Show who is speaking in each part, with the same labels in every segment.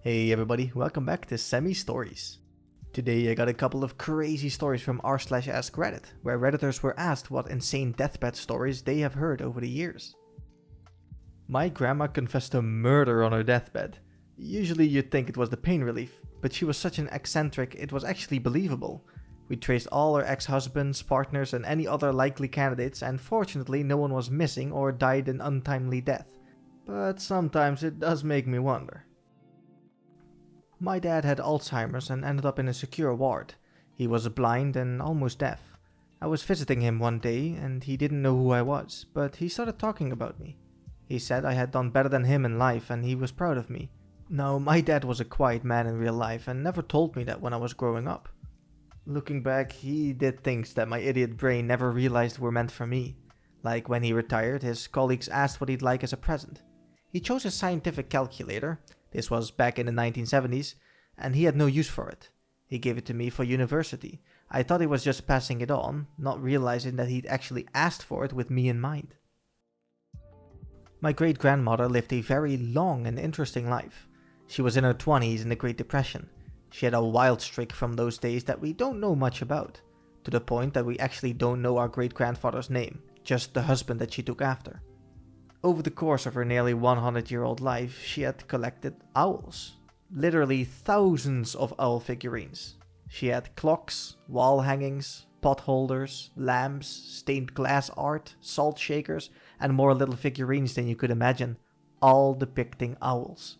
Speaker 1: Hey everybody, welcome back to Semi Stories. Today I got a couple of crazy stories from r/AskReddit, where redditors were asked what insane deathbed stories they have heard over the years. My grandma confessed to murder on her deathbed. Usually you'd think it was the pain relief, but she was such an eccentric it was actually believable. We traced all her ex-husbands, partners and any other likely candidates, and fortunately no one was missing or died an untimely death. But sometimes it does make me wonder. My dad had Alzheimer's and ended up in a secure ward. He was blind and almost deaf. I was visiting him one day and he didn't know who I was, but he started talking about me. He said I had done better than him in life and he was proud of me. Now, my dad was a quiet man in real life and never told me that when I was growing up. Looking back, he did things that my idiot brain never realized were meant for me. Like when he retired, his colleagues asked what he'd like as a present. He chose a scientific calculator. This was back in the 1970s, and he had no use for it. He gave it to me for university. I thought he was just passing it on, not realizing that he'd actually asked for it with me in mind. My great-grandmother lived a very long and interesting life. She was in her 20s in the Great Depression. She had a wild streak from those days that we don't know much about, to the point that we actually don't know our great-grandfather's name, just the husband that she took after. Over the course of her nearly 100-year-old life, she had collected owls. Literally thousands of owl figurines. She had clocks, wall hangings, pot holders, lamps, stained glass art, salt shakers, and more little figurines than you could imagine, all depicting owls.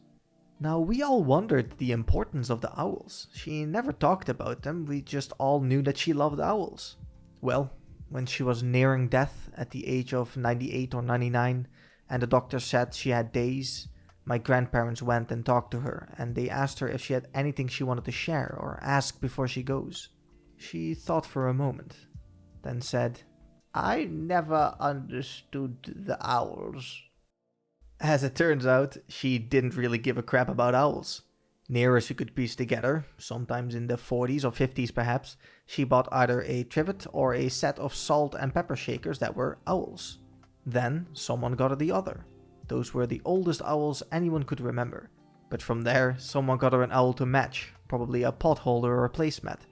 Speaker 1: Now, we all wondered the importance of the owls. She never talked about them, we just all knew that she loved owls. Well, when she was nearing death at the age of 98 or 99, and the doctor said she had days, my grandparents went and talked to her, and they asked her if she had anything she wanted to share or ask before she goes. She thought for a moment, then said, "I never understood the owls." As it turns out, she didn't really give a crap about owls. Near as you could piece together, sometimes in the 40s or 50s perhaps, she bought either a trivet or a set of salt and pepper shakers that were owls. Then someone got her the other. Those were the oldest owls anyone could remember. But from there, someone got her an owl to match, probably a pot holder or a placemat.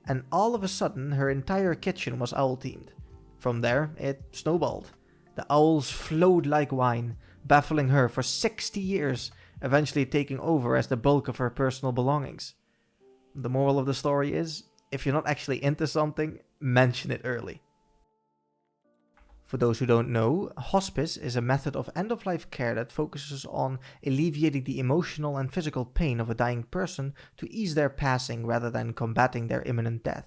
Speaker 1: And all of a sudden, her entire kitchen was owl-themed. From there, it snowballed. The owls flowed like wine, baffling her for 60 years, eventually taking over as the bulk of her personal belongings. The moral of the story is, if you're not actually into something, mention it early. For those who don't know, hospice is a method of end-of-life care that focuses on alleviating the emotional and physical pain of a dying person to ease their passing rather than combating their imminent death.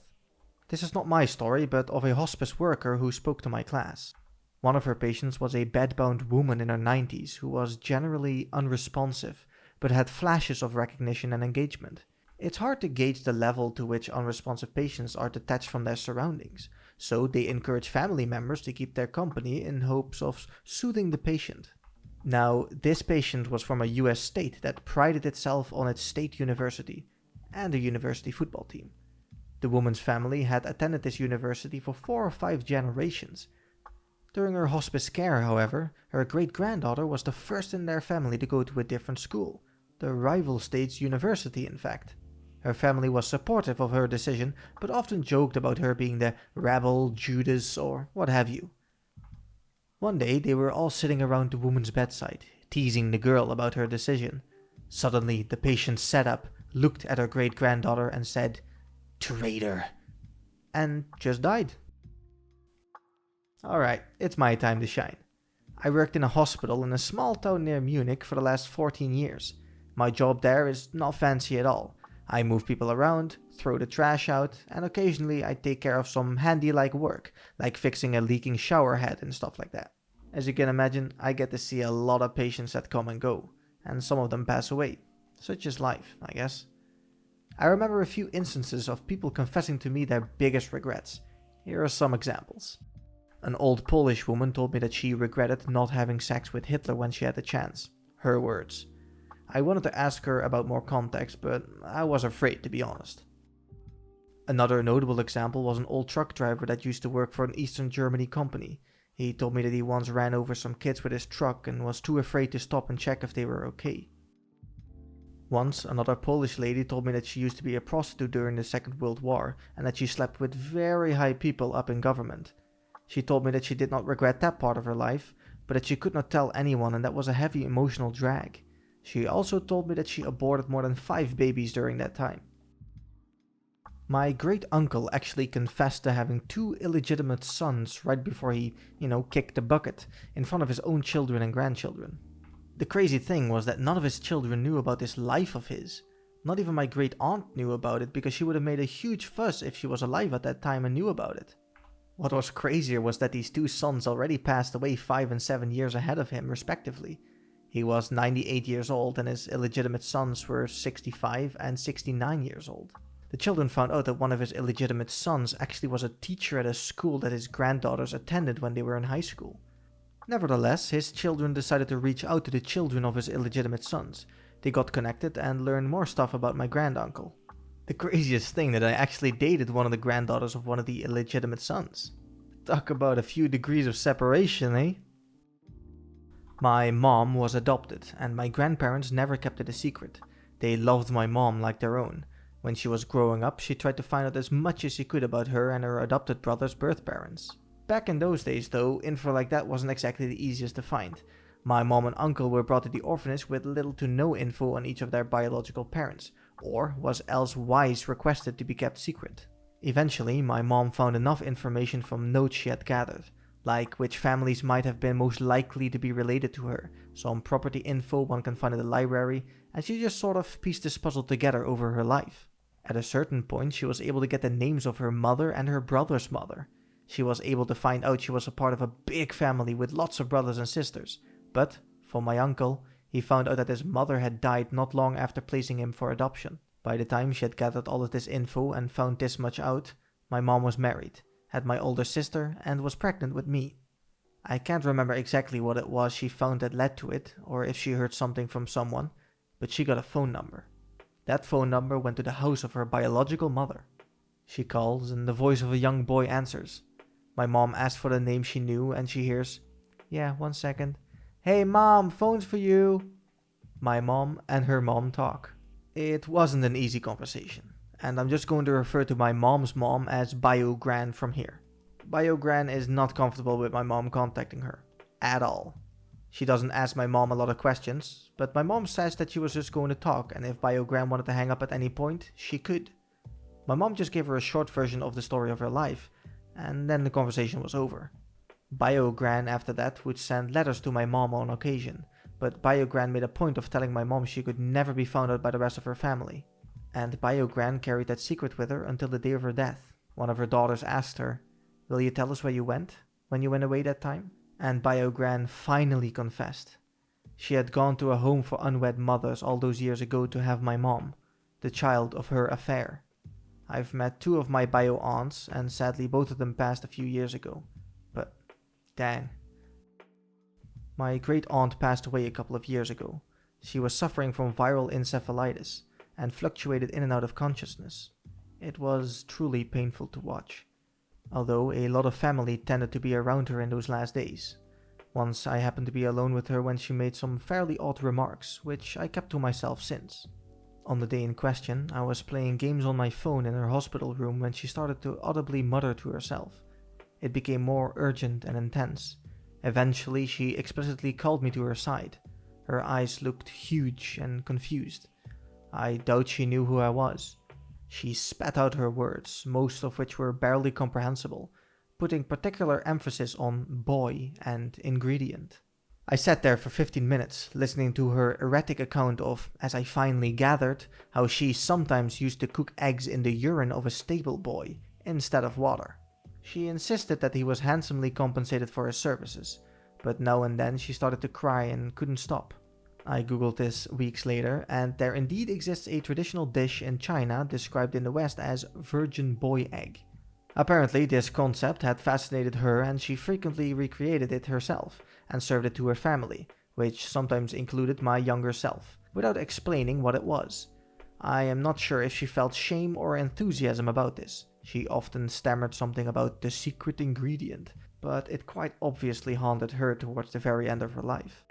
Speaker 1: This is not my story, but of a hospice worker who spoke to my class. One of her patients was a bedbound woman in her 90s who was generally unresponsive, but had flashes of recognition and engagement. It's hard to gauge the level to which unresponsive patients are detached from their surroundings, so they encourage family members to keep their company in hopes of soothing the patient. Now, this patient was from a US state that prided itself on its state university and a university football team. The woman's family had attended this university for 4 or 5 generations. During her hospice care, however, her great-granddaughter was the first in their family to go to a different school, the rival state's university in fact. Her family was supportive of her decision, but often joked about her being the rebel, Judas, or what have you. One day, they were all sitting around the woman's bedside, teasing the girl about her decision. Suddenly, the patient sat up, looked at her great-granddaughter and said, "Traitor," and just died. Alright, it's my time to shine. I worked in a hospital in a small town near Munich for the last 14 years. My job there is not fancy at all. I move people around, throw the trash out, and occasionally I take care of some handy-like work, like fixing a leaking shower head and stuff like that. As you can imagine, I get to see a lot of patients that come and go, and some of them pass away. Such is life, I guess. I remember a few instances of people confessing to me their biggest regrets. Here are some examples. An old Polish woman told me that she regretted not having sex with Hitler when she had the chance. Her words. I wanted to ask her about more context, but I was afraid, to be honest. Another notable example was an old truck driver that used to work for an Eastern Germany company. He told me that he once ran over some kids with his truck and was too afraid to stop and check if they were okay. Once, another Polish lady told me that she used to be a prostitute during the Second World War and that she slept with very high people up in government. She told me that she did not regret that part of her life, but that she could not tell anyone, and that was a heavy emotional drag. She also told me that she aborted more than 5 babies during that time. My great uncle actually confessed to having 2 illegitimate sons right before he, kicked the bucket in front of his own children and grandchildren. The crazy thing was that none of his children knew about this life of his. Not even my great aunt knew about it, because she would have made a huge fuss if she was alive at that time and knew about it. What was crazier was that these 2 sons already passed away 5 and 7 years ahead of him, respectively. He was 98 years old and his illegitimate sons were 65 and 69 years old. The children found out that one of his illegitimate sons actually was a teacher at a school that his granddaughters attended when they were in high school. Nevertheless, his children decided to reach out to the children of his illegitimate sons. They got connected and learned more stuff about my granduncle. The craziest thing, that I actually dated one of the granddaughters of one of the illegitimate sons. Talk about a few degrees of separation, eh? My mom was adopted, and my grandparents never kept it a secret. They loved my mom like their own. When she was growing up, she tried to find out as much as she could about her and her adopted brother's birth parents. Back in those days though, info like that wasn't exactly the easiest to find. My mom and uncle were brought to the orphanage with little to no info on each of their biological parents, or was else wise requested to be kept secret. Eventually, my mom found enough information from notes she had gathered, like which families might have been most likely to be related to her, some property info one can find in the library, and she just sort of pieced this puzzle together over her life. At a certain point, she was able to get the names of her mother and her brother's mother. She was able to find out she was a part of a big family with lots of brothers and sisters, but, for my uncle, he found out that his mother had died not long after placing him for adoption. By the time she had gathered all of this info and found this much out, my mom was married, had my older sister, and was pregnant with me. I can't remember exactly what it was she found that led to it, or if she heard something from someone, but she got a phone number. That phone number went to the house of her biological mother. She calls, and the voice of a young boy answers. My mom asks for the name she knew, and she hears, "Yeah, 1 second. Hey mom, phone's for you." My mom and her mom talk. It wasn't an easy conversation, and I'm just going to refer to my mom's mom as Bio-Gran from here. Bio-Gran is not comfortable with my mom contacting her. At all. She doesn't ask my mom a lot of questions, but my mom says that she was just going to talk, and if Bio-Gran wanted to hang up at any point, she could. My mom just gave her a short version of the story of her life, and then the conversation was over. Bio-Gran after that would send letters to my mom on occasion, but Bio-Gran made a point of telling my mom she could never be found out by the rest of her family. And Bio-Gran carried that secret with her until the day of her death. One of her daughters asked her, "Will you tell us where you went when you went away that time?" And Bio-Gran finally confessed. She had gone to a home for unwed mothers all those years ago to have my mom, the child of her affair. I've met 2 of my bio-aunts, and sadly both of them passed a few years ago. But, dang. My great-aunt passed away a couple of years ago. She was suffering from viral encephalitis, and fluctuated in and out of consciousness. It was truly painful to watch. Although a lot of family tended to be around her in those last days. Once I happened to be alone with her when she made some fairly odd remarks, which I kept to myself since. On the day in question, I was playing games on my phone in her hospital room when she started to audibly mutter to herself. It became more urgent and intense. Eventually, she explicitly called me to her side. Her eyes looked huge and confused. I doubt she knew who I was. She spat out her words, most of which were barely comprehensible, putting particular emphasis on boy and ingredient. I sat there for 15 minutes, listening to her erratic account of, as I finally gathered, how she sometimes used to cook eggs in the urine of a stable boy, instead of water. She insisted that he was handsomely compensated for his services, but now and then she started to cry and couldn't stop. I googled this weeks later, and there indeed exists a traditional dish in China described in the West as virgin boy egg. Apparently this concept had fascinated her, and she frequently recreated it herself and served it to her family, which sometimes included my younger self, without explaining what it was. I am not sure if she felt shame or enthusiasm about this. She often stammered something about the secret ingredient, but it quite obviously haunted her towards the very end of her life.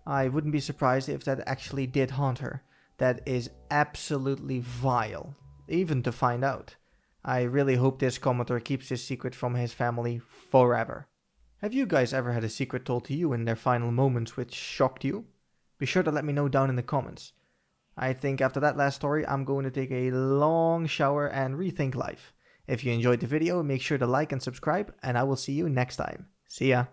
Speaker 1: I wouldn't be surprised if that actually did haunt her. That is absolutely vile, even to find out. I really hope this commenter keeps this secret from his family forever. Have you guys ever had a secret told to you in their final moments which shocked you? Be sure to let me know down in the comments. I think after that last story, I'm going to take a long shower and rethink life. If you enjoyed the video, make sure to like and subscribe, and I will see you next time. See ya!